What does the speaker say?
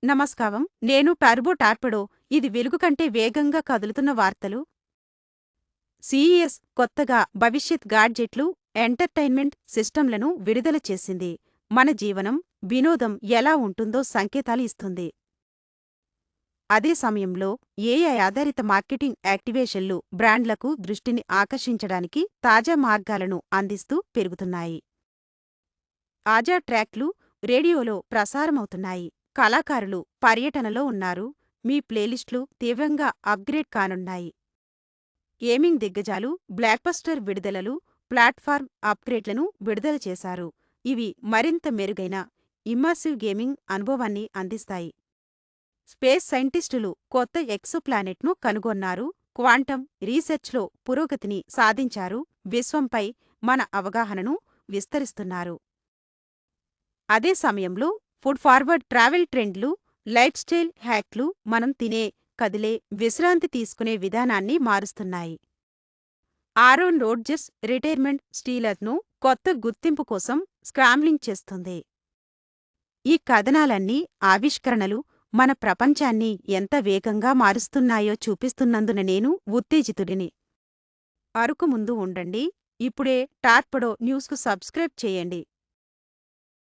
నమస్కారం. నేను turbo torpedo. ఇది వెలుగు కంటే వేగంగా కదులుతున్న వార్తలు. సీఈఎస్ కొత్తగా భవిష్యత్ గాడ్జెట్లు, ఎంటర్టైన్మెంట్ సిస్టంలను విడుదల చేసింది. మన జీవనం, వినోదం ఎలా ఉంటుందో సంకేతాలు ఇస్తుంది. అదే సమయంలో ఏఐ ఆధారిత మార్కెటింగ్ యాక్టివేషన్లు బ్రాండ్లకు దృష్టిని ఆకర్షించడానికి తాజా మార్గాలను అందిస్తూ పెరుగుతున్నాయి. ఆజా ట్రాక్లు రేడియోలో ప్రసారమవుతున్నాయి. కళాకారులు పర్యటనలో ఉన్నారు. మీ ప్లేలిస్టులు తీవ్రంగా అప్గ్రేడ్ కానున్నాయి. గేమింగ్ దిగ్గజాలు బ్లాక్బస్టర్ విడుదలలు, ప్లాట్ఫామ్ అప్గ్రేడ్లను విడుదల చేశారు. ఇవి మరింత మెరుగైన, ఇమ్మర్సివ్ గేమింగ్ అనుభవాన్ని అందిస్తాయి. స్పేస్ సైంటిస్టులు కొత్త ఎక్సోప్లానెట్ను కనుగొన్నారు. క్వాంటం రీసెర్చ్లో పురోగతిని సాధించారు. విశ్వంపై మన అవగాహనను విస్తరిస్తున్నారు. అదే సమయంలో ఫుడ్ ఫార్వర్డ్ ట్రావెల్ ట్రెండ్లు, లైఫ్ స్టైల్ హ్యాక్లు మనం తినే, కదిలే, విశ్రాంతి తీసుకునే విధానాన్ని మారుస్తున్నాయి. ఆరోన్ రోడ్జెస్ రిటైర్మెంట్ స్టీలర్ను కొత్త గుర్తింపు కోసం స్క్రాంబ్లింగ్ చేస్తుంది. ఈ కథనాలన్నీ ఆవిష్కరణలు మన ప్రపంచాన్ని ఎంత వేగంగా మారుస్తున్నాయో చూపిస్తున్నందున నేను ఉత్తేజితుడిని. అరుకు ముందు ఉండండి. ఇప్పుడే టార్పెడో న్యూస్కు సబ్స్క్రైబ్ చేయండి.